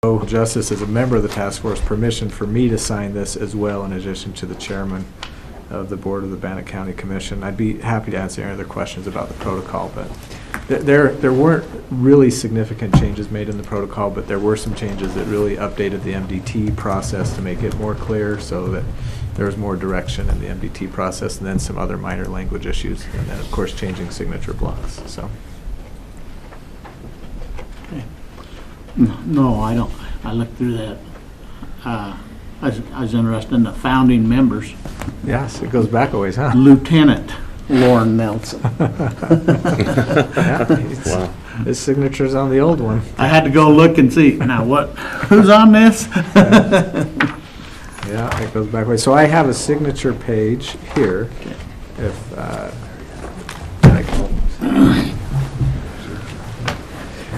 Justice as a member of the task force permission for me to sign this as well, in addition to the chairman of the board of the Bannock County Commission. I'd be happy to answer any other questions about the protocol, but there weren't really significant changes made in the protocol, but there were some changes that really updated the MDT process to make it more clear, so that there was more direction in the MDT process, and then some other minor language issues, and then of course changing signature blocks. So. No, I don't. I looked through that. I was interested in the founding members. Yes, it goes back a ways, huh? Lieutenant Lauren Nelson. Yeah, wow. His signature's on the old one. I had to go look and see. Now what? Who's on this? Yeah, it goes back a ways. So I have a signature page here. If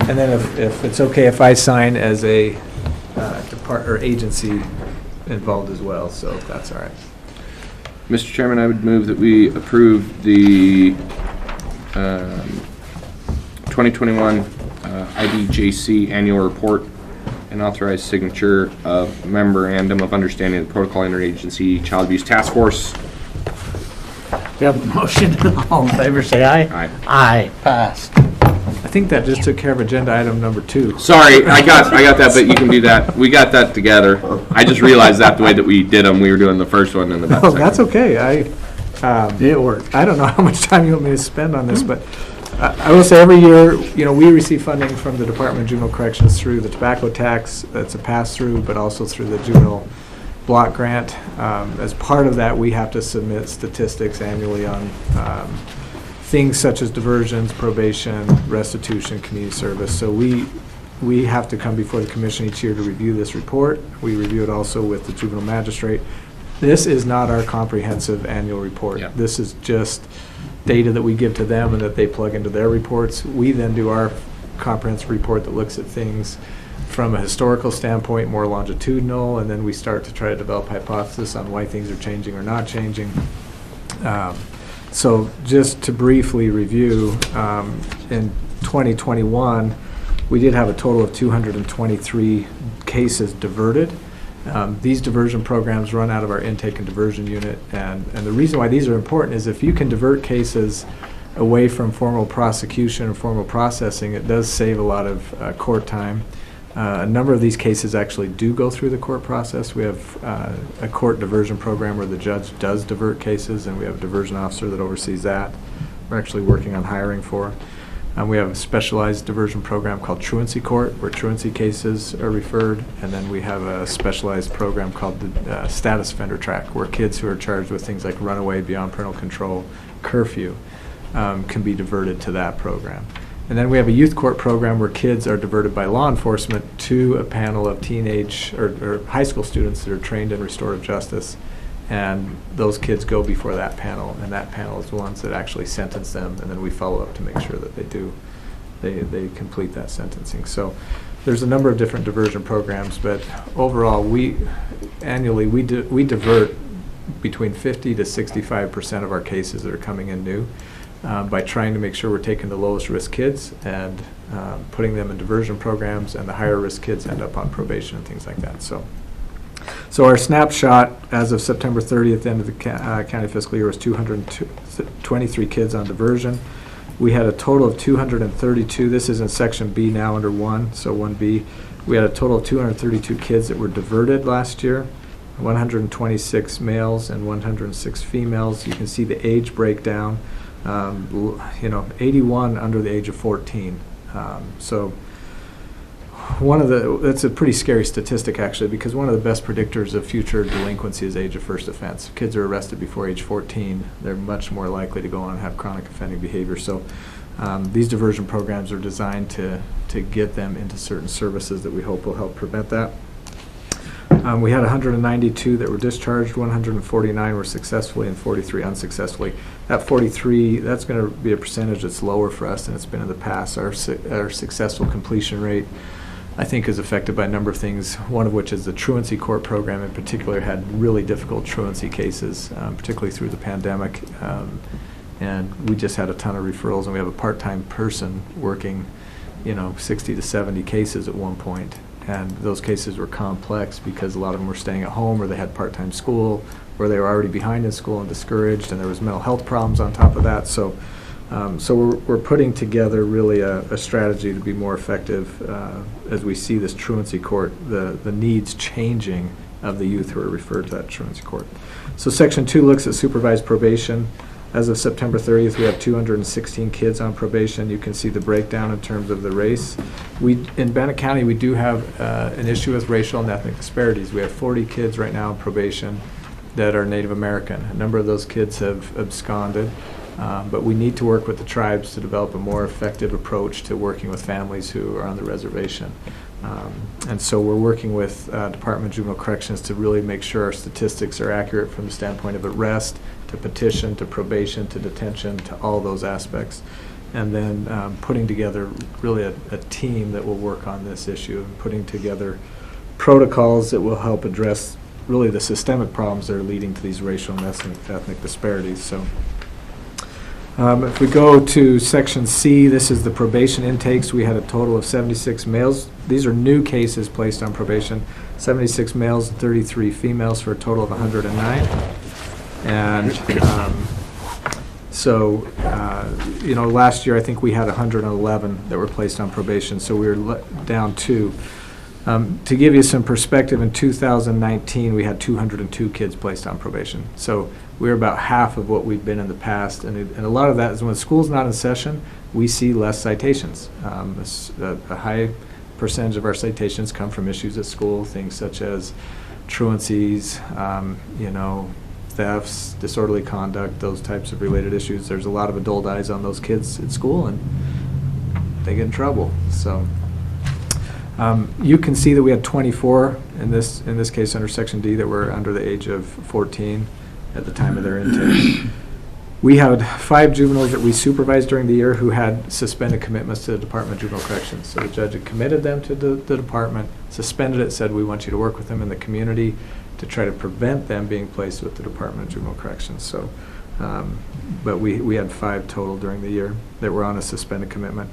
and then if it's okay if I sign as a agency involved as well, so if that's all right. Mr. Chairman, I would move that we approve the 2021 IDJC annual report and authorize signature of Memorandum of Understanding of the Protocol Interagency Child Abuse Task Force. We have a motion. All in favor, say aye. Aye. Aye. Passed. I think that just took care of agenda item number 2. Sorry, I got that, but you can do that. We got that together. I just realized that the way that we did them, we were doing the first one and the second. Oh, that's okay. It worked. I don't know how much time you want me to spend on this, but I will say every year, we receive funding from the Department of Juvenile Corrections through the tobacco tax. That's a pass-through, but also through the juvenile block grant. As part of that, we have to submit statistics annually on things such as diversions, probation, restitution, community service. So we have to come before the commission each year to review this report. We review it also with the juvenile magistrate. This is not our comprehensive annual report. Yeah. This is just data that we give to them and that they plug into their reports. We then do our comprehensive report that looks at things from a historical standpoint, more longitudinal, and then we start to try to develop hypothesis on why things are changing or not changing. So just to briefly review, in 2021, we did have a total of 223 cases diverted. These diversion programs run out of our intake and diversion unit, and the reason why these are important is if you can divert cases away from formal prosecution or formal processing, it does save a lot of court time. A number of these cases actually do go through the court process. We have a court diversion program where the judge does divert cases, and we have a diversion officer that oversees that. We're actually working on hiring for. We have a specialized diversion program called Truancy Court, where truancy cases are referred, and then we have a specialized program called the Status Offender Track, where kids who are charged with things like runaway, beyond parental control, curfew, can be diverted to that program. And then we have a youth court program where kids are diverted by law enforcement to a panel of teenage or high school students that are trained in restorative justice. And those kids go before that panel, and that panel is the ones that actually sentence them, and then we follow up to make sure that they complete that sentencing. So there's a number of different diversion programs, but overall, annually we divert between 50 to 65% of our cases that are coming in new. By trying to make sure we're taking the lowest risk kids and putting them in diversion programs, and the higher risk kids end up on probation and things like that. So our snapshot as of September 30th, end of the county fiscal year, was 223 kids on diversion. We had a total of 232. This is in section B now under 1, so 1B. We had a total of 232 kids that were diverted last year, 126 males and 106 females. You can see the age breakdown. 81 under the age of 14. So that's a pretty scary statistic, actually, because one of the best predictors of future delinquency is age of first offense. If kids are arrested before age 14, they're much more likely to go on and have chronic offending behavior. So these diversion programs are designed to get them into certain services that we hope will help prevent that. We had 192 that were discharged, 149 were successfully, and 43 unsuccessfully. That 43, that's going to be a percentage that's lower for us than it's been in the past. Our successful completion rate, I think, is affected by a number of things, one of which is the truancy court program in particular had really difficult truancy cases, particularly through the pandemic. And we just had a ton of referrals, and we have a part-time person working 60 to 70 cases at one point. and those cases were complex because a lot of them were staying at home, or they had part-time school, or they were already behind in school and discouraged, and there was mental health problems on top of that. So we're putting together really a strategy to be more effective as we see this truancy court, the needs changing of the youth who are referred to that truancy court. So Section 2 looks at supervised probation. As of September 30th, we have 216 kids on probation. You can see the breakdown in terms of the race. In Bannock County, we do have an issue with racial and ethnic disparities. We have 40 kids right now on probation that are Native American. A number of those kids have absconded, but we need to work with the tribes to develop a more effective approach to working with families who are on the reservation. And so we're working with Department of Juvenile Corrections to really make sure our statistics are accurate from the standpoint of arrest, to petition, to probation, to detention, to all those aspects. And then putting together really a team that will work on this issue, and putting together protocols that will help address really the systemic problems that are leading to these racial and ethnic disparities. So if we go to Section C, this is the probation intakes. We had a total of 76 males. These are new cases placed on probation, 76 males and 33 females for a total of 109. And last year I think we had 111 that were placed on probation, so we were down 2. To give you some perspective, in 2019 we had 202 kids placed on probation. So we're about half of what we've been in the past, and a lot of that is when school's not in session, we see less citations. A high percentage of our citations come from issues at school, things such as truancies, thefts, disorderly conduct, those types of related issues. There's a lot of adult eyes on those kids at school, and they get in trouble. So you can see that we had 24 in this case under Section D that were under the age of 14 at the time of their intake. We had 5 juveniles that we supervised during the year who had suspended commitments to the Department of Juvenile Corrections. So the judge had committed them to the department, suspended it, said we want you to work with them in the community to try to prevent them being placed with the Department of Juvenile Corrections. So, but we had 5 total during the year that were on a suspended commitment.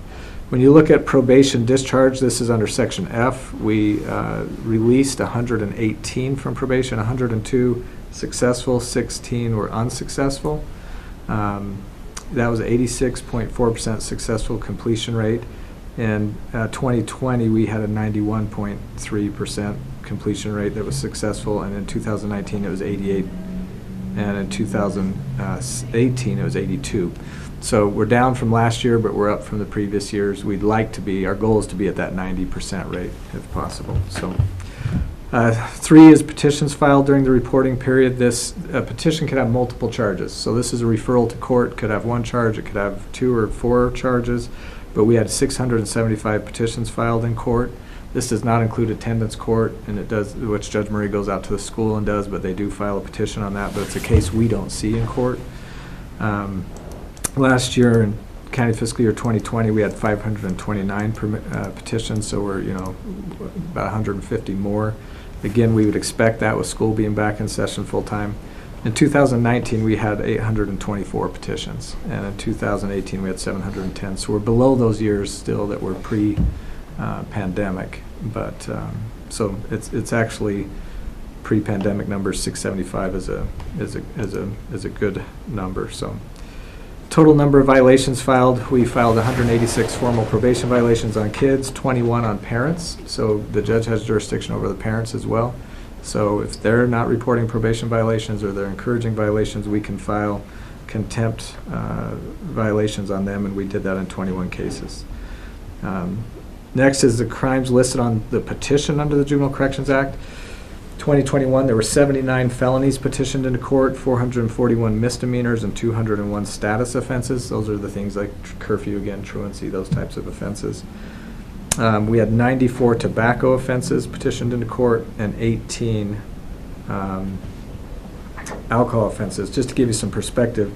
When you look at probation discharge, this is under Section F. We released 118 from probation, 102 successful, 16 were unsuccessful. That was 86.4% successful completion rate. In 2020, we had a 91.3% completion rate that was successful, and in 2019 it was 88, and in 2018 it was 82. So we're down from last year, but we're up from the previous years. We'd like to be, our goal is to be at that 90% rate if possible. So 3 is petitions filed during the reporting period. This petition could have multiple charges. So this is a referral to court, could have 1 charge, it could have 2 or 4 charges, but we had 675 petitions filed in court. This does not include attendance court, and it does, which Judge Murray goes out to the school and does, but they do file a petition on that, but it's a case we don't see in court. Last year in county fiscal year 2020, we had 529 petitions, so we're about 150 more. Again, we would expect that with school being back in session full time. In 2019, we had 824 petitions, and in 2018, we had 710. So we're below those years still that were pre-pandemic, but so it's actually pre-pandemic numbers. 675 is a good number. So total number of violations filed: we filed 186 formal probation violations on kids, 21 on parents. So the judge has jurisdiction over the parents as well. So if they're not reporting probation violations or they're encouraging violations, we can file contempt violations on them, and we did that in 21 cases. Next is the crimes listed on the petition under the Juvenile Corrections Act. 2021, there were 79 felonies petitioned into court, 441 misdemeanors, and 201 status offenses. Those are the things like curfew, again, truancy, those types of offenses. We had 94 tobacco offenses petitioned into court and 18 alcohol offenses. Just to give you some perspective,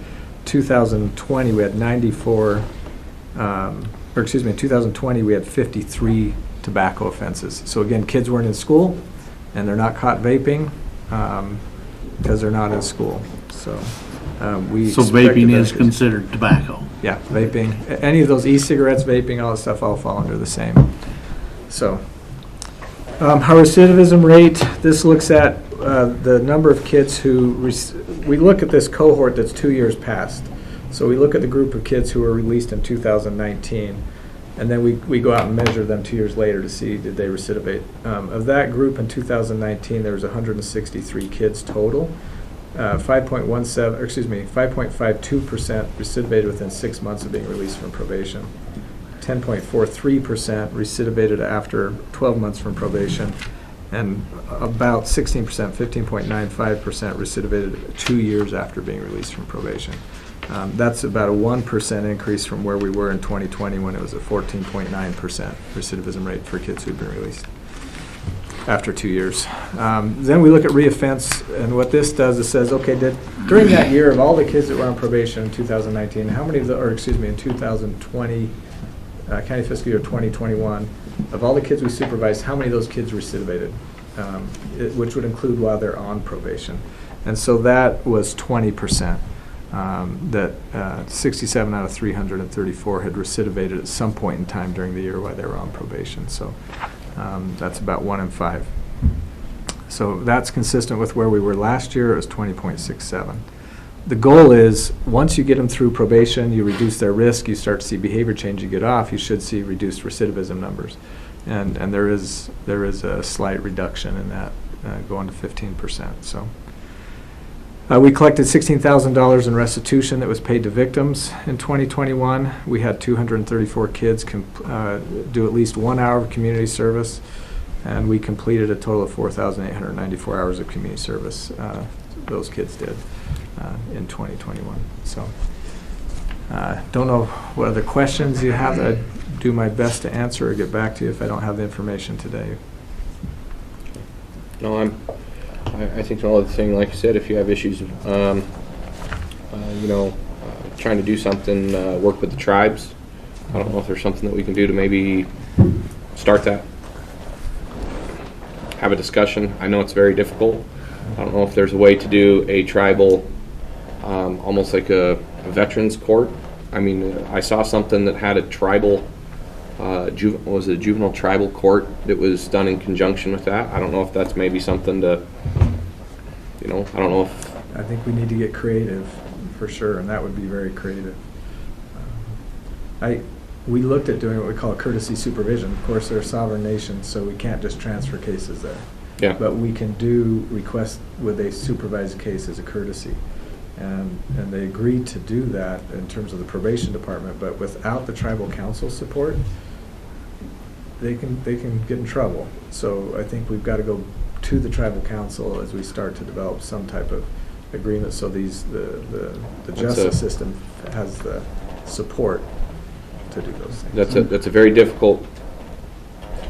2020 we had 94, in 2020 we had 53 tobacco offenses. So again, kids weren't in school and they're not caught vaping because they're not in school. So vaping is considered tobacco. Yeah, vaping. Any of those e-cigarettes, vaping, all that stuff all fall under the same. So Our recidivism rate, this looks at the number of kids who, we look at this cohort that's 2 years past. So we look at the group of kids who were released in 2019, and then we go out and measure them 2 years later to see did they recidivate. Of that group in 2019, there was 163 kids total. 5.52% recidivated within 6 months of being released from probation. 10.43% recidivated after 12 months from probation, and about 16%, 15.95% recidivated 2 years after being released from probation. That's about a 1% increase from where we were in 2020 when it was a 14.9% recidivism rate for kids who've been released after 2 years. Then we look at reoffense, and what this does is says, okay, during that year of all the kids that were on probation in 2019, how many of the, or excuse me, in 2020, county fiscal year 2021, of all the kids we supervised, how many of those kids recidivated, which would include while they're on probation. And so that was 20%. That 67 out of 334 had recidivated at some point in time during the year while they were on probation. So that's about 1 in 5. So that's consistent with where we were last year. It was 20.67. The goal is, once you get them through probation, you reduce their risk, you start to see behavior change, you get off, you should see reduced recidivism numbers. And there is a slight reduction in that, going to 15%. So we collected $16,000 in restitution that was paid to victims in 2021. We had 234 kids do at least 1 hour of community service, and we completed a total of 4,894 hours of community service. Those kids did. In 2021. So don't know what other questions you have. I'd do my best to answer or get back to you if I don't have the information today. No, I think the only thing, like I said, if you have issues, trying to do something, work with the tribes. I don't know if there's something that we can do to maybe start that. Have a discussion. I know it's very difficult. I don't know if there's a way to do a tribal, almost like a veterans court. I mean, I saw something that had a tribal, was it a juvenile tribal court that was done in conjunction with that. I don't know if that's maybe something to, I don't know if. I think we need to get creative for sure, and that would be very creative. We looked at doing what we call a courtesy supervision. Of course, they're a sovereign nation, so we can't just transfer cases there. Yeah. But we can do request with a supervised case as a courtesy. And they agreed to do that in terms of the probation department, but without the tribal council support, they can get in trouble. So I think we've got to go to the tribal council as we start to develop some type of agreement so the justice system has the support to do those things. That's a very difficult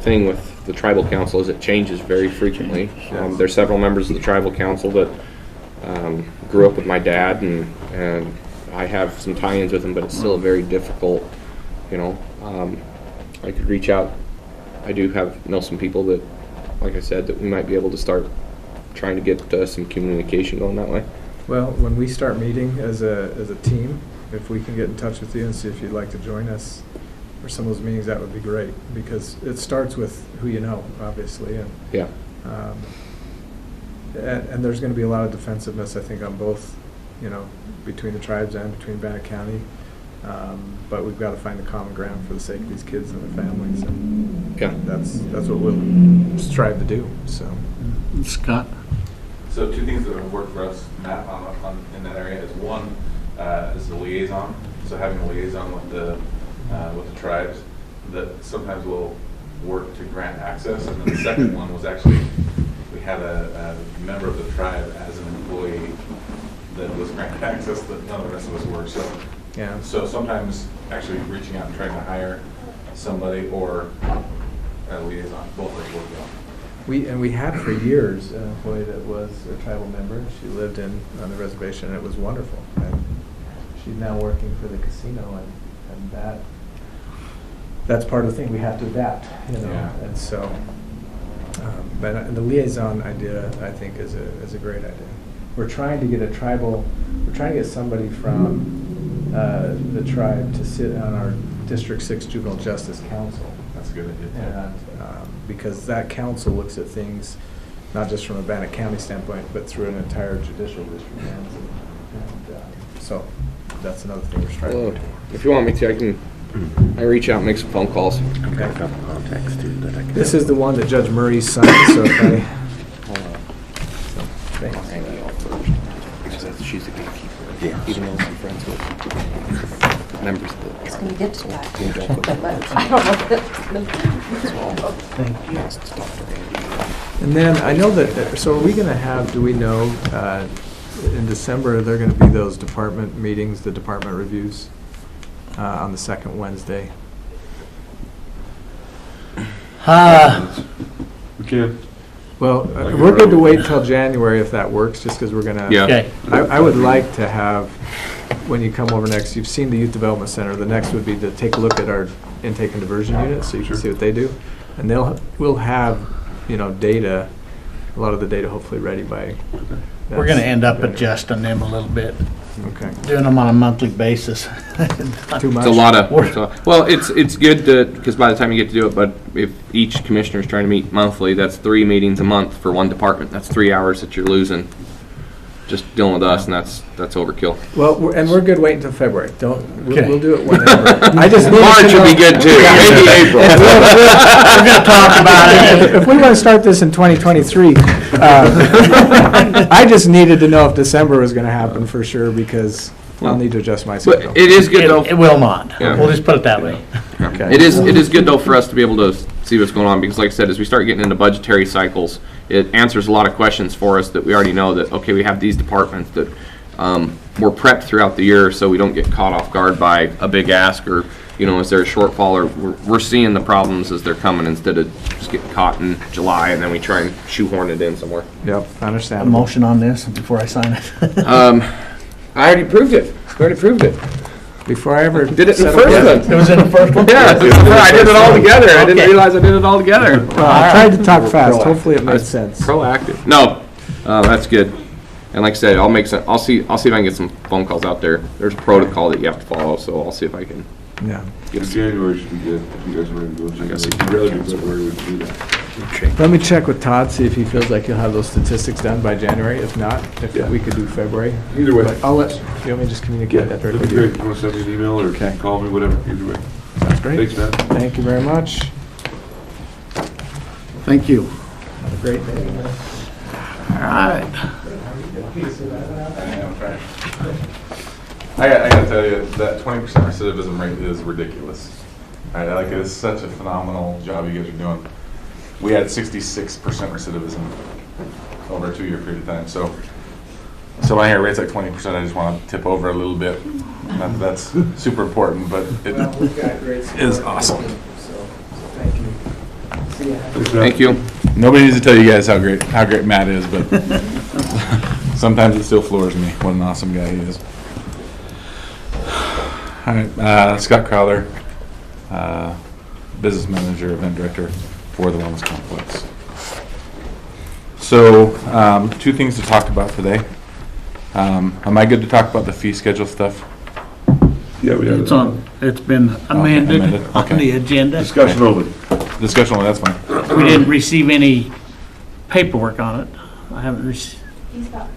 thing with the tribal council, is it changes very frequently. Yes. There's several members of the tribal council that grew up with my dad, and I have some tie-ins with him, but it's still a very difficult, I could reach out. I do know some people that, like I said, that we might be able to start trying to get some communication going that way. Well, when we start meeting as a team, if we can get in touch with you and see if you'd like to join us for some of those meetings, that would be great, because it starts with who you know, obviously. And, yeah. And there's going to be a lot of defensiveness, I think, on both, between the tribes and between Bannock County. But we've got to find the common ground for the sake of these kids and their families, and yeah, that's what we'll strive to do. So, Scott? So 2 things that have worked for us, Matt, in that area is one is the liaison. So having a liaison with the tribes that sometimes will work to grant access, and then the second one was actually we had a member of the tribe as an employee that was granted access that none of the rest of us were. So yeah. So sometimes actually reaching out and trying to hire somebody or a liaison, both of us work well. We had for years an employee that was a tribal member. She lived on the reservation, and it was wonderful. And she's now working for the casino, and that's part of the thing. We have to adapt, Yeah. And so, but the liaison idea, I think, is a great idea. We're trying to get somebody from the tribe to sit on our District 6 Juvenile Justice Council. That's a good idea. And because that council looks at things not just from a Bannock County standpoint, but through an entire judicial district lens. So that's another thing we're striving Well, to do. if you want me to, I reach out and make some phone calls. I've got a couple contacts too that I can. This is the one that Judge Murray signed, so if I... So, thanks. Randy off first, because she's a gatekeeper. Yeah. Even though I'm friends with members of the. It's going to get to that. Yeah, don't put- I don't know if Thank you. Yes, it's Dr. Randy. And then I know that, so are we going to have, do we know, in December, there are going to be those department meetings, the department reviews on the second Wednesday? We can. Well, we're good to wait until January if that works, just because we're going to. Yeah. Okay. I would like to have, when you come over next, you've seen the Youth Development Center, the next would be to take a look at our intake and diversion units, so you can Sure. see what they do. And we'll have, data, a lot of the data hopefully ready by. We're gonna end up adjusting them a little bit, Okay. doing them on a monthly basis. Too much? It's a lot of, well, it's good to, because by the time you get to do it, but if each commissioner is trying to meet monthly, that's 3 meetings a month for one department. That's 3 hours that you're losing just dealing with us, and that's overkill. Well, we're good waiting until February. We'll Okay. do it whenever. I just need March to would be know- good too, maybe April. We're gonna talk about it. If we want to start this in 2023, I just needed to know if December was going to happen for sure, because I'll need to adjust my schedule. But it is good though. It will not. Yeah. We'll just put it that way. Okay. It is good though for us to be able to see what's going on, because like I said, as we start getting into budgetary cycles, it answers a lot of questions for us that we already know that, okay, we have these departments that we're prepped throughout the year so we don't get caught off guard by a big ask, or, is there a shortfall, or we're seeing the problems as they're coming instead of just getting caught in July and then we try and shoehorn it in somewhere. Yep, I A understand. motion on this before I sign it. I already proved it. Before I ever Did it in the settled first in- one. It was in the first one? Yeah, I did it all together. I didn't Okay. realize I did it all together. Well, I tried to talk fast. Hopefully it made sense. Proactive. No, that's good. And like I said, I'll see if I can get some phone calls out there. There's a protocol that you have to follow, so I'll see if I can Yeah. get some. January should be good, if you guys are ready to go. I guess If it you'd can rather be do February, we can do that. Let me check with Todd, see if he feels like he'll have those statistics done by January. If not, if Yeah. we could do February. Either way. But I'll let, you want me to just communicate that That'd directly be to you? great. You want to send me an email or Okay. call me, whatever, either way. Sounds great. Thanks, Matt. Thank you very much. Thank you. Have a great day. All right. I gotta tell you, that 20% recidivism rate is ridiculous. It is such a phenomenal job you guys are doing. We had 66% recidivism over a 2-year period of time, so when I hear rates like 20%, I just want to tip over a little bit. Not that that's super important, but it Well, we've got great support. is awesome. So thank you. See ya. Thank you. Nobody needs to tell you guys how great Matt is, but sometimes it still floors me what an awesome guy he is. All right, Scott Crowler, business manager, event director for the Wellness Complex. So, 2 things to talk about today. Am I good to talk about the fee schedule stuff? Yeah, we have It's been amended amended, on okay. the agenda. discussion only. Discussion, that's fine. We didn't receive any paperwork on it. I haven't received. He's got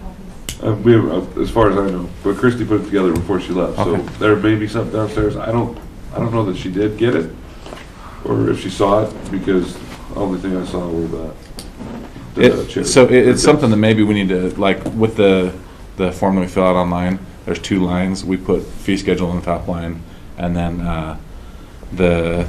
copies. We have, as far as I know, but Christie put it together before she left, so Okay. there may be something downstairs. I don't know that she did get it, or if she saw it, because the only thing I saw were the chairs. It's something that maybe we need to, like, with the form that we fill out online, there's 2 lines. We put fee schedule in the top line, and then the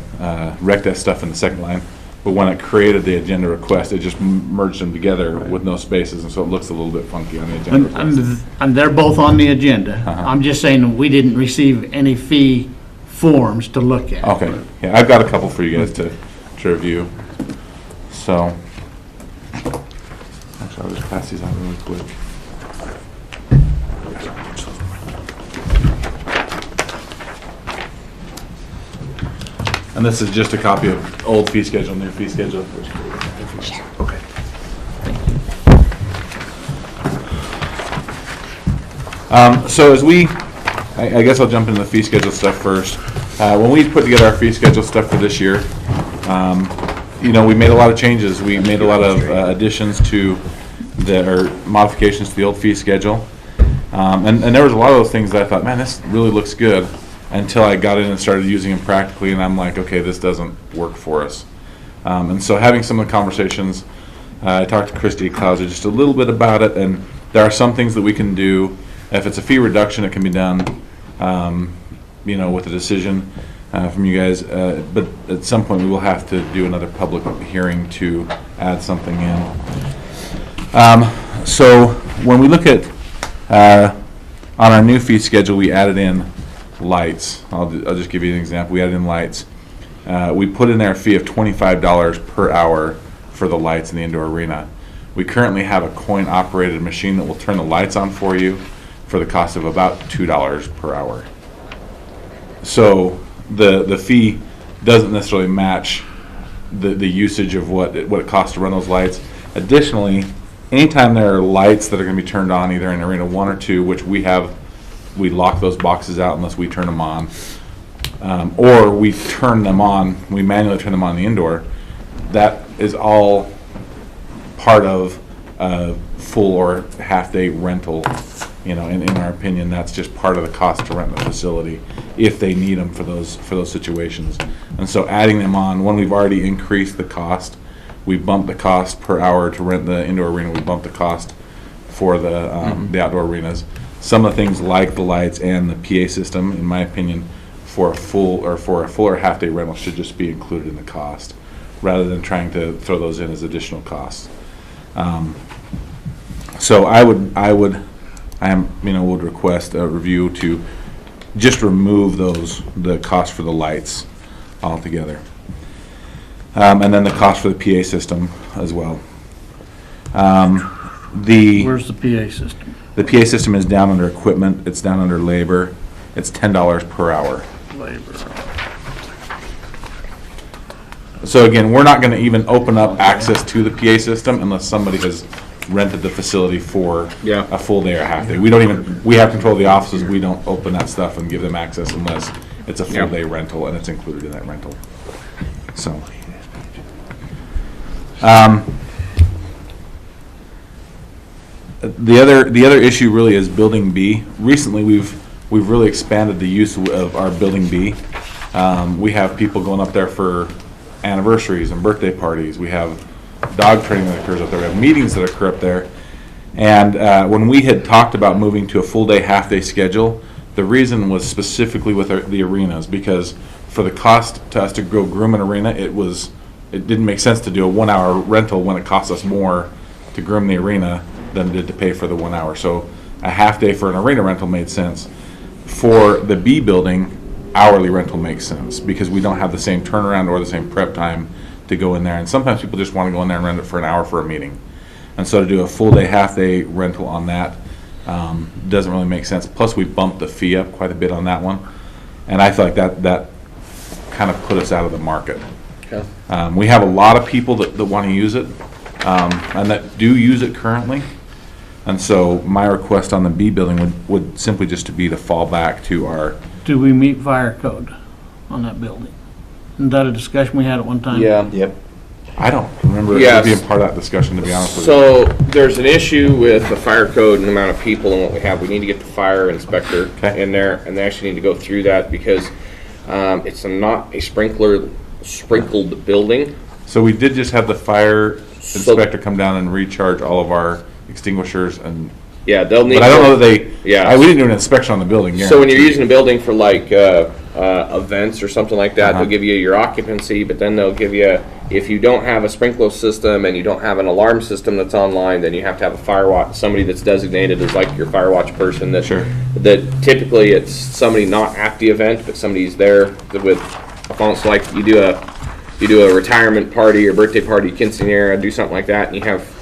rec desk stuff in the second line. But when it created the agenda request, it just merged them together with no spaces, and so it looks a little bit funky on the agenda request. And they're both on the agenda. Uh-huh. I'm just saying, we didn't receive any fee forms to look at. Okay, yeah, I've got a couple for you guys to review. So, actually, I'll just pass these out really quick. And this is just a copy of old fee schedule, new fee schedule. Okay. So as I guess I'll jump into the fee schedule stuff first. When we put together our fee schedule stuff for this year, you know, we made a lot of changes. We made a lot of additions to or modifications to the old fee schedule. And there was a lot of those things that I thought, man, this really looks good, until I got in and started using them practically, and I'm like, okay, this doesn't work for us. And so having some of the conversations, I talked to Christy Clauser just a little bit about it, and there are some things that we can do. If it's a fee reduction, it can be done, you know, with a decision from you guys. But at some point, we will have to do another public hearing to add something in. So when we look at on our new fee schedule, we added in lights. I'll just give you an example. We added in lights. We put in there a fee of $25 per hour for the lights in the indoor arena. We currently have a coin-operated machine that will turn the lights on for you for the cost of about $2 per hour. So the fee doesn't necessarily match the usage of what it costs to run those lights. Additionally, anytime there are lights that are going to be turned on, either in Arena 1 or 2, which we lock those boxes out unless we turn them on, or we turn them on, we manually turn them on in the indoor, that is all part of a full or half-day rental. You know, in our opinion, that's just part of the cost to rent the facility if they need them for those situations. And so adding them on, when we've already increased the cost, we bumped the cost per hour to rent the indoor arena. We bumped the cost for the outdoor arenas. Some of the things like the lights and the PA system, in my opinion, for a full or half-day rental should just be included in the cost, rather than trying to throw those in as additional costs. So I would request a review to just remove the cost for the lights altogether. And then the cost for the PA system as well. Where's the PA system? The PA system is down under equipment, it's down under labor, it's $10 per hour. Labor. So again, we're not gonna even open up access to the PA system unless somebody has rented the facility for a full day or half day. We have control of the offices, we don't open that stuff and give them access unless it's a full day rental and it's included in that rental. So. The other issue really is Building B. Recently, we've really expanded the use of our Building B. We have people going up there for anniversaries and birthday parties. We have dog training that occurs up there. We have meetings that occur up there. And when we had talked about moving to a full day, half day schedule, the reason was specifically with the arenas, because for the cost to us to go groom an arena, it didn't make sense to do a 1 hour rental when it costs us more to groom the arena than it did to pay for the 1 hour. So a half day for an arena rental made sense. For the B building, hourly rental makes sense because we don't have the same turnaround or the same prep time to go in there. And sometimes people just want to go in there and rent it for an hour for a meeting. And so to do a full day, half day rental on that doesn't really make sense. Plus we bumped the fee up quite a bit on that one. And I feel like that kind of put us out of the market. Okay. We have a lot of people that want to use it and that do use it currently. And so my request on the B building would simply just to be to fall back to our... Do we meet fire code on that building? Isn't that a discussion we had at one time? Yeah. Yep. I don't remember Yes. being part of that discussion, to be honest with you. So there's an issue with the fire code and the amount of people and what we have. We need to get the fire inspector in there, and they actually need to go through that because it's not a sprinkled building. So we did just have the fire inspector come down and recharge all of our extinguishers and... Yeah, they'll need. But I don't know that they... Yeah. We didn't do an inspection on the building. So when you're guaranteed. using a building for like events or something like that, Uh-huh. they'll give you your occupancy, but then they'll give you, if you don't have a sprinkler system and you don't have an alarm system that's online, then you have to have a fire watch, somebody that's designated as like your fire watch person. That, Sure. That typically it's somebody not at the event, but somebody's there with a phone. So like you do a retirement party or birthday party, quinceanera, do something like that, and you have,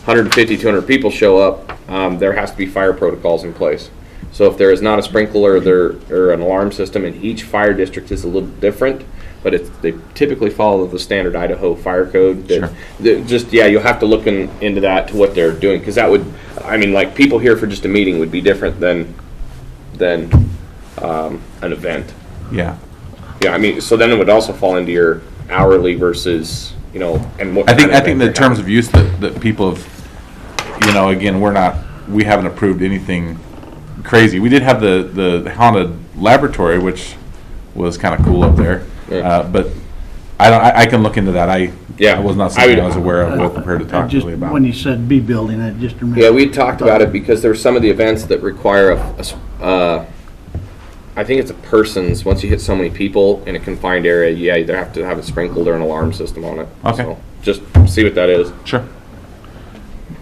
150, 200 people show up, there has to be fire protocols in place. So if there is not a sprinkler or an alarm system, and each fire district is a little different, but they typically follow the standard Idaho fire code. Sure. You'll have to look into that to what they're doing, because that would, like people here for just a meeting would be different than an event. Yeah. Yeah, so then it would also fall into your hourly versus, you know, and what I think kind of the event terms of use that people have, you know, again, we haven't approved anything crazy. We did have the haunted laboratory, which was kind of cool up there. Yeah. But I can look into that. I was not something I was aware of, wasn't prepared to talk Just really about. when you said B building, I just remember. Yeah, we talked about it because there were some of the events that require I think it's a person's, once you hit so many people in a confined area, you either have to have a sprinkled or an alarm system on it. Okay. So just see what that is. Sure.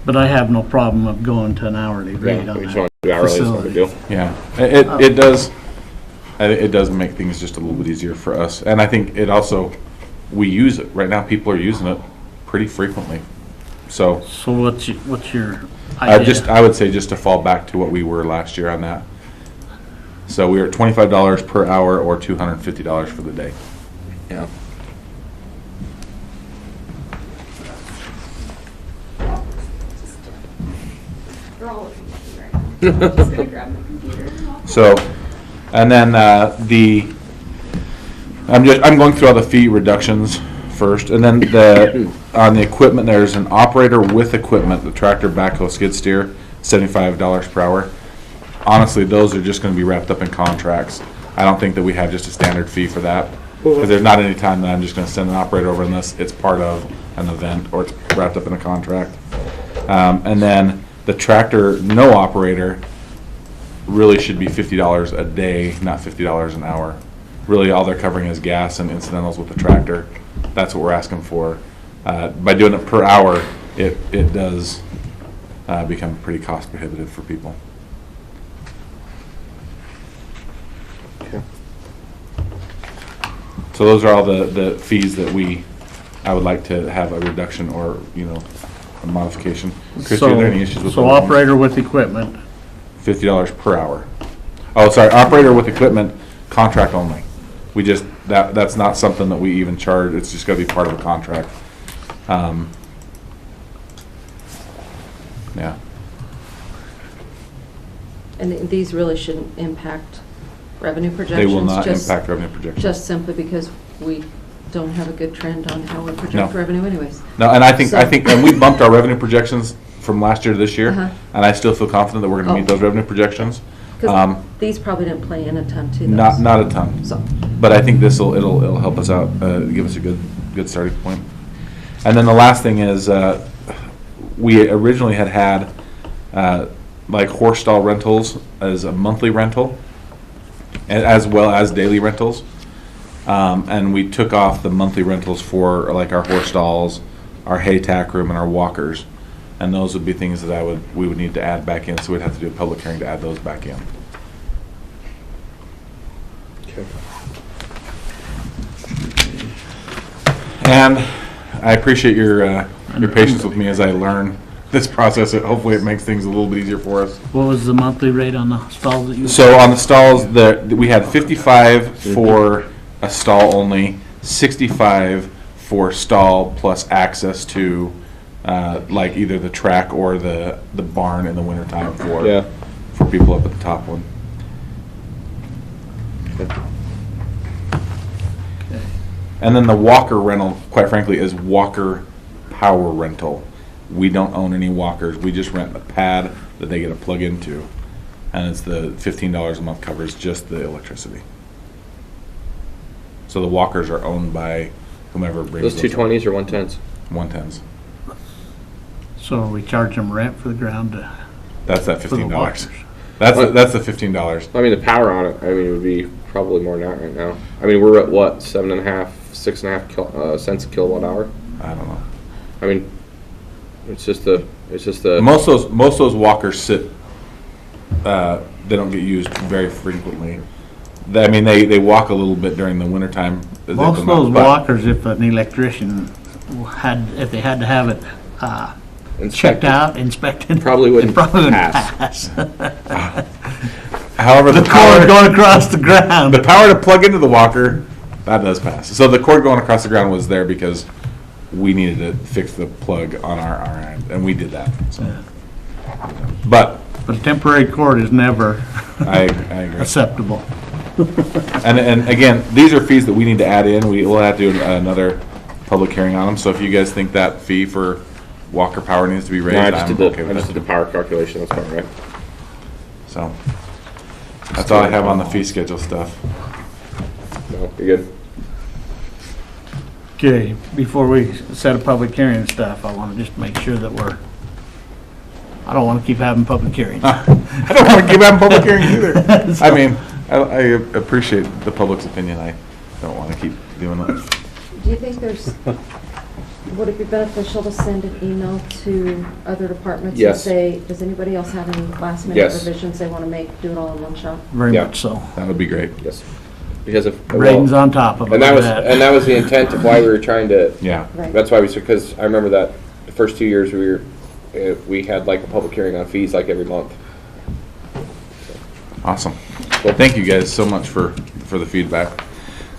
But I have no problem of going to an hourly rate Yeah, on we just that want to do hourly, it's no big facility. deal. Yeah, it does. It does make things just a little bit easier for us, and I think it also, we use it right now. People are using it pretty frequently. So So what's your idea? I would say just to fall back to what we were last year on that. So we were at $25 per hour or $250 for the day. Yeah. They're all looking at me right now. I'm just gonna grab my computer. So, and then I'm going through all the fee reductions first, and then on the equipment, there's an operator with equipment, the tractor, backhoe, skid steer, $75 per hour. Honestly, those are just going to be wrapped up in contracts. I don't think that we have just a standard fee for that, because there's not any time that I'm just going to send an operator over unless it's part of an event or it's wrapped up in a contract. And then the tractor, no operator, really should be $50 a day, not $50 an hour. Really, all they're covering is gas and incidentals with the tractor. That's what we're asking for. By doing it per hour, it does become pretty cost prohibitive for people. Okay. So those are all the fees that I would like to have a reduction or, a modification. Chris, are there any issues with So those ones? operator with equipment, $50 per hour. Oh, sorry, operator with equipment, contract only. We just, that's not something that we even charge, it's just gotta be part of a contract. Yeah, And these really shouldn't impact revenue they projections? will not just- impact revenue projections. Just simply because we don't have a good trend on how we project No. revenue anyways. No, and I think, So- and we bumped our revenue projections from last year to this year, Uh-huh. and I still feel confident that we're gonna meet Oh. those revenue projections. Because these probably didn't play in a ton to those. Not a ton. So, But I think it'll help us out, give us a good starting point. And then the last thing is, we originally had like horse stall rentals as a monthly rental, as well as daily rentals. And we took off the monthly rentals for like our horse stalls, our hay tack room, and our walkers. And those would be things that we would need to add back in, so we'd have to do a public hearing to add those back in. Okay. And I appreciate your patience with me as I learn this process. Hopefully it makes things a little bit easier for us. what was the monthly rate on the stalls that you? So on the stalls, we had 55 for a stall only, 65 for stall plus access to like either the track or the barn in the wintertime Yeah. for people up at the top one. And then the walker rental, quite frankly, is walker power rental. We don't own any walkers. We just rent a pad that they get to plug into. And it's the $15 a month covers just the electricity. So the walkers are owned by whomever brings Those 220s or 110s? 110s. So we charge them rent for the ground That's that for the $15. walkers. That's the $15. I mean, the power on it, I mean, it would be probably more than that right now. I mean, we're at what, 7.5, 6.5 cents a kilowatt hour? I don't know. I mean, it's just the, Most of those walkers sit. They don't get used very frequently. They walk a little bit during the wintertime. as they Most of come out, those but- walkers, if an electrician if they had to have it checked out, inspected. Probably wouldn't it probably wouldn't pass. However, The cord going across the ground. the power to plug into the walker, that does pass. So the cord going across the ground was there because we needed to fix the plug on our end, and we did that. So. But But a temporary cord is never I agree. acceptable. And again, these are fees that we need to add in. We will have to do another public hearing on them. So if you guys think that fee for Walker Power needs to be raised, No, I just I'm did okay the, I with just did that. the power calculation, that's fine, right? So that's all I have on the fee schedule stuff. No, you're good. Okay, before we set a public hearing and stuff, I want to just make sure that I don't want to keep having public hearings. I don't want to keep having public hearings either. I mean, I appreciate the public's opinion. I don't want to keep doing that. Do you think would it be beneficial to send an email to other departments? Yes. And say, does anybody else have any last minute Yes. revisions they want to make, do it all in one shot? Very Yeah. much so. That would be great. Yes. Because if. Ratings on top of it. And that look was, at and that was the intent of why we were trying to, Yeah. Right. that's why because I remember that the first 2 years we had like a public hearing on fees like every month. Awesome. Well, thank you guys so much for the feedback.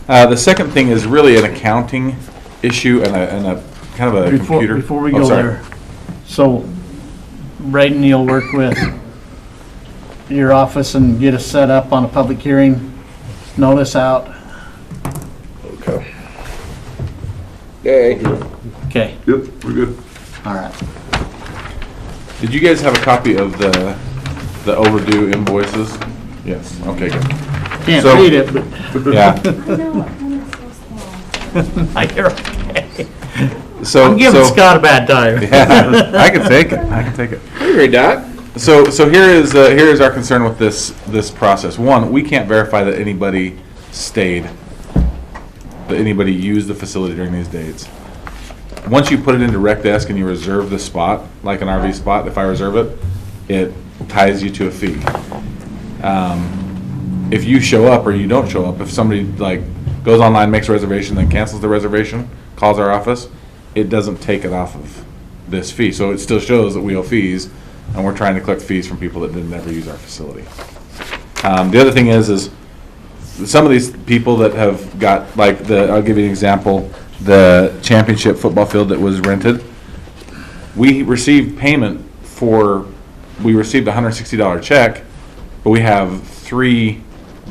The second thing is really an accounting issue and a kind of a computer. Before we Oh, go sorry. there, so Braden, you'll work with your office and get us set up on a public hearing, notice out. Okay. Yay. Okay, Yep, we're good. all right. Did you guys have a copy of the overdue invoices? Yes. Okay, good. Can't So- read it, but Yeah. I know, and it's so small. I hear okay. So I'm giving so- Scott a bad time. Yeah, I can take it. I can take it. Hey, Ray Doc. So here is our concern with this process. One, we can't verify that anybody stayed, that anybody used the facility during these dates. Once you put it into Rec Desk and you reserve the spot, like an RV spot, if I reserve it, it ties you to a fee. If you show up or you don't show up, if somebody like goes online, makes a reservation, then cancels the reservation, calls our office, it doesn't take it off of this fee. So it still shows that we owe fees, and we're trying to collect fees from people that didn't ever use our facility. The other thing is some of these people that have got, like I'll give you an example, the championship football field that was rented. We received payment we received a $160 check, but we have 3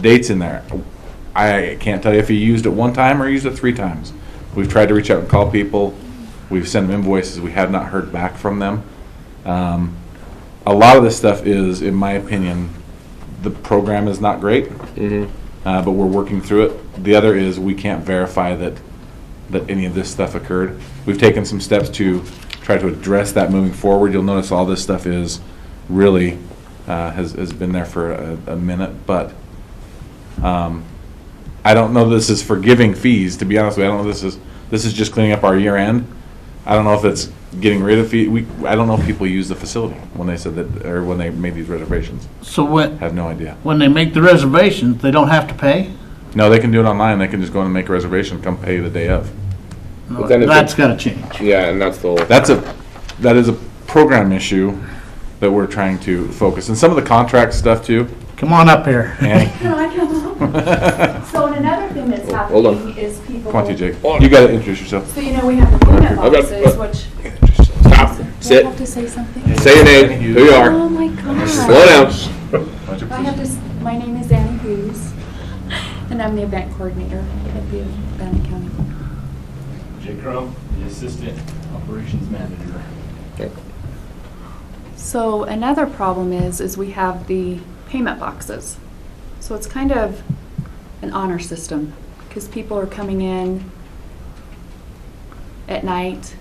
dates in there. I can't tell you if he used it 1 time or used it 3 times. We've tried to reach out and call people. We've sent them invoices. We have not heard back from them. A lot of this stuff is, in my opinion, the program is not great, but we're working through it. The other is we can't verify that any of this stuff occurred. We've taken some steps to try to address that moving forward. You'll notice all this stuff is really has been there for a minute, but I don't know this is forgiving fees, to be honest with you. I don't know this is just cleaning up our year end. I don't know if it's getting rid of fee. I don't know if people use the facility when they said that, or when they made these reservations. So I have no idea. when they make the reservations, they don't have to pay? No, they can do it online. They can just go in and make a reservation, come pay the day of. But then if That's gotta change. Yeah, and that's the. That is a program issue that we're trying to focus. And some of the contract stuff too. Come on up here. Annie, Can I come up? So and another thing that's Hold on. happening is people. come on, TJ. You got to introduce yourself. So you know, we have the payment I've got- boxes, which. Stop. Do I Sit. have to say something? Say your name. Who you are. Oh my gosh. Slow down. I have to, my name is Annie Hughes, and I'm the event coordinator at the Bannock County. Jay Crum, the Assistant Operations Manager. So another problem is we have the payment boxes. So it's kind of an honor system, because people are coming in at night.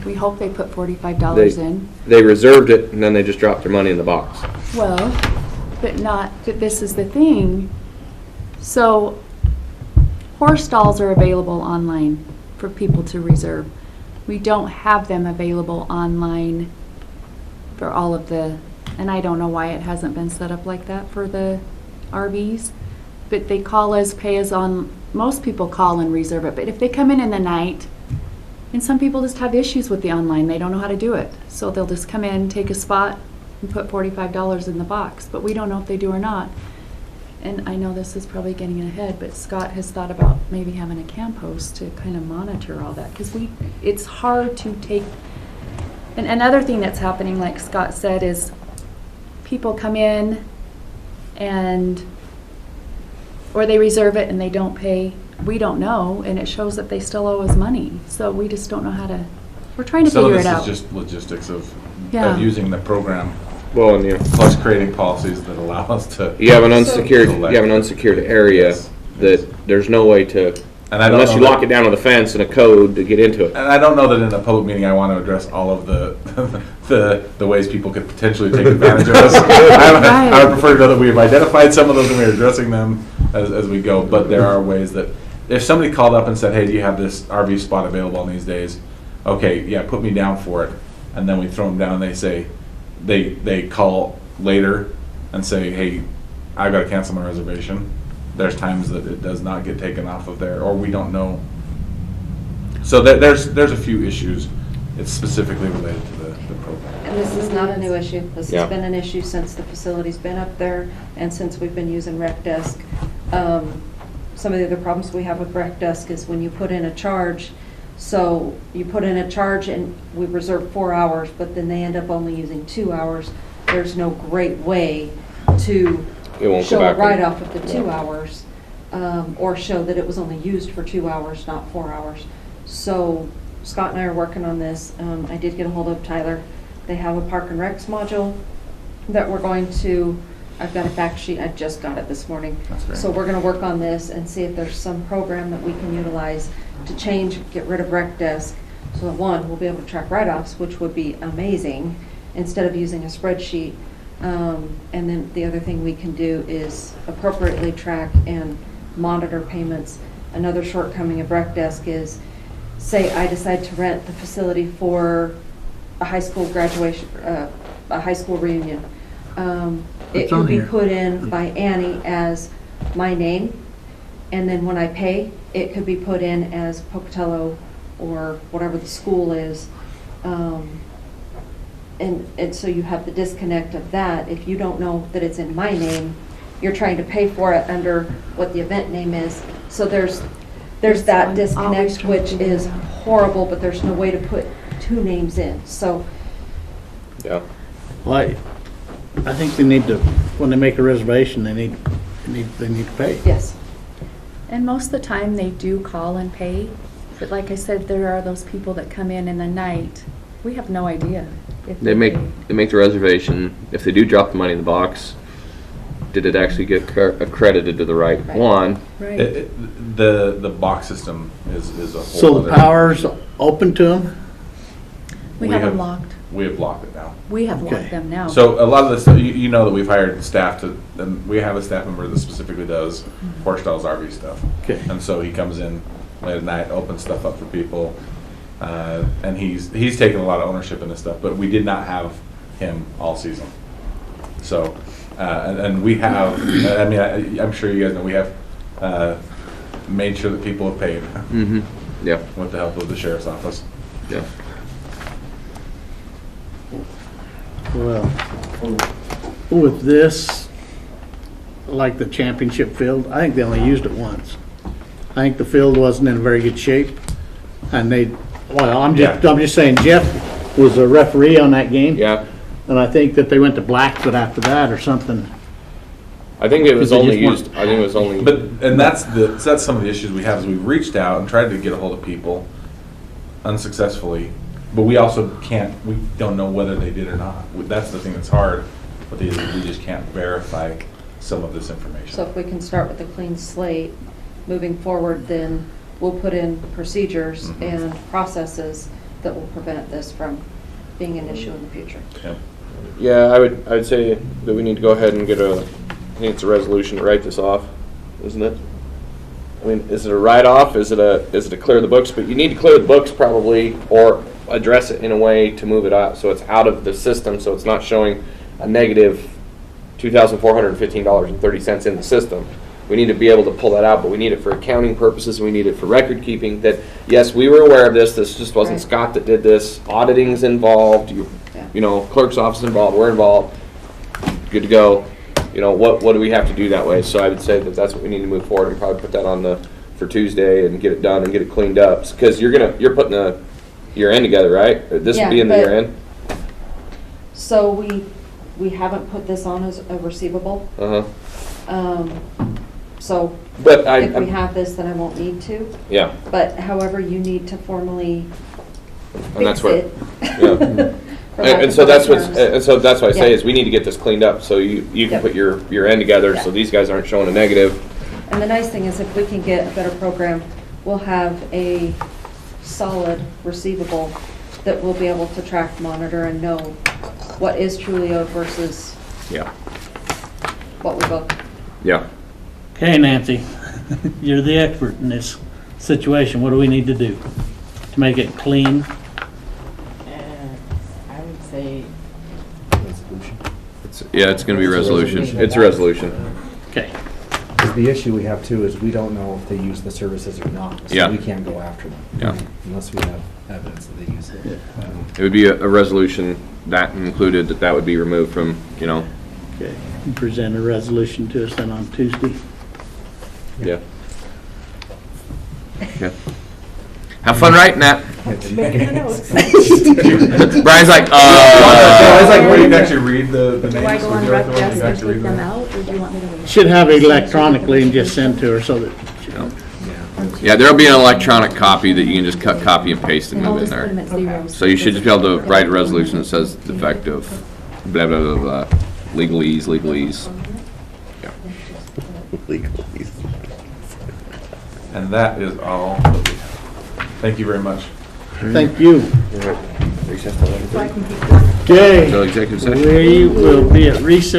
We hope they put $45 in. They reserved it and then they just dropped their money in the box. Well, but not, but this is the thing. So horse stalls are available online for people to reserve. We don't have them available online for all of the, and I don't know why it hasn't been set up like that for the RVs, but they call us, pay us on, most people call and reserve it, but if they come in the night, and some people just have issues with the online, they don't know how to do it. So they'll just come in, take a spot, and put $45 in the box, but we don't know if they do or not. And I know this is probably getting ahead, but Scott has thought about maybe having a cam post to kind of monitor all that, because it's hard to take. And another thing that's happening, like Scott said, is people come in and Or they reserve it and they don't pay, we don't know, and it shows that they still owe us money. So we just don't know how to, we're trying to Some of figure it this out. is just logistics of Yeah. using the program, Well, and you plus creating policies that allow us to. you have an unsecured area Yes. that there's no way to, And I don't unless know you that- lock it down with a fence and a code to get into it. And I don't know that in a public meeting I want to address all of the the ways people could potentially take advantage of us. I would prefer to know that we've identified some of those and we're addressing them as we go. But there are ways that if somebody called up and said, "Hey, do you have this RV spot available on these days?" Okay, yeah, put me down for it. And then we throw them down. And they say they call later and say, "Hey, I've got to cancel my reservation." There's times that it does not get taken off of there, or we don't know. So there's a few issues. It's specifically related to the program. And this is not a new issue. This Yeah. has been an issue since the facility's been up there and since we've been using Rec Desk. Some of the other problems we have with Rec Desk is when you put in a charge, so you put in a charge and we reserve 4 hours, but then they end up only using 2 hours. There's no great way to It won't go show a back. write-off of the Yeah. 2 hours, or show that it was only used for 2 hours, not 4 hours. So Scott and I are working on this. I did get a hold of Tyler. They have a Park and Recs module that we're going to, I've got a fact sheet, I just got it this morning. That's great. So we're gonna work on this and see if there's some program that we can utilize to change, get rid of Rec Desk. So that one, we'll be able to track write-offs, which would be amazing, instead of using a spreadsheet. And then the other thing we can do is appropriately track and monitor payments. Another shortcoming of Rec Desk is, say I decide to rent the facility for a high school graduation, a high school reunion. It It's on can be here. put in by Annie as my name, and then when I pay, it could be put in as Pocatello or whatever the school is. And so you have the disconnect of that. If you don't know that it's in my name, you're trying to pay for it under what the event name is. So there's Yes, that I'm disconnect, always trying to which figure is it out. horrible, but there's no way to put 2 names in. So Yeah. Well, I think they need to, when they make a reservation, they need to pay. yes, And most of the time, they do call and pay. But like I said, there are those people that come in the night. We have no idea if They make paid. the reservation. If they do drop the money in the box, did it actually get accredited to the right Right. one? Right. The box system is a whole. So the other- power's open to them? We have them locked. We have locked it now. We have Okay. locked them now. So a lot of this, you know that we've hired staff to, and we have a staff member that specifically does Horstall's RV stuff. Okay. And so he comes in late at night, opens stuff up for people, and he's taken a lot of ownership in this stuff, but we did not have him all season. So, and we have, I mean, I'm sure you guys know, we have made sure that people have paid Mm-hmm. Yeah. with the help of the sheriff's office. Yeah. Well, with this, like the championship field, I think they only used it once. I think the field wasn't in very good shape, and I'm just saying Jeff was a referee on that game. Yeah. And I think that they went to Blackfoot after that or something. I think it was Because they only just used. I think it was only. But, and that's some of the issues we have is we've reached out and tried to get a hold of people unsuccessfully, but we also we don't know whether they did or not. That's the thing that's hard, but we just can't verify some of this information. so if we can start with a clean slate, moving forward, then we'll put in procedures Mhm. and processes that will prevent this from being an issue in the future. Yeah. Yeah, I would say that we need to go ahead and get I think it's a resolution to write this off, isn't it? I mean, is it a write-off? Is it a clear the books? But you need to clear the books probably, or address it in a way to move it out so it's out of the system, so it's not showing a negative $2,415.30 in the system. We need to be able to pull that out, but we need it for accounting purposes, and we need it for record keeping, that, yes, we were aware of this just wasn't Right. Scott that did this, auditing's involved, you know, clerk's office involved, we're involved, good to go. You know, what do we have to do that way? So I would say that that's what we need to move forward, and probably put that on for Tuesday and get it done and get it cleaned up. Because you're putting a year end together, right? Or this would be Yeah, in the but- year end? So we haven't put this on as a receivable. Uh-huh. So But if we have this, then I won't need to. yeah, But however, you need to formally and that's fix where, it. yeah. for lack And of so that's better what's, terms. and so that's what I say Yeah. is we need to get this cleaned up, so you can Yep. put your end together, so Yeah. these guys aren't showing a negative. And the nice thing is if we can get a better program, we'll have a solid receivable that we'll be able to track, monitor, and know what is truly owed versus Yeah, what we book. yeah. Okay, Nancy, you're the expert in this situation. What do we need to do to make it clean? I would say, Yeah, it's gonna be resolution. It's a resolution. Okay, Because the issue we have too is we don't know if they use the services or not. Yeah. So we can't go after them. Yeah. Unless we have evidence that they use it. It would be a resolution that included that would be removed from, okay. Present a resolution to us then on Tuesday. yeah. Okay. Have fun writing that. Brian's like, I was like, where you can actually read the names. Do I go on Would you rec like the one desk you can and actually take read them out, or do you want me to wait? Should have it electronically and just send to her so that, yeah, there'll be an electronic copy that you can just cut, copy, and paste and I'll move in just put them there. at zeros. So you should just be able to write a resolution that says effective, blah, blah, blah, blah, legalese, legalese. Legalese. And that is all. Thank you very much. thank you. Recess till 11:30. Okay, So executive session? we will be at recess.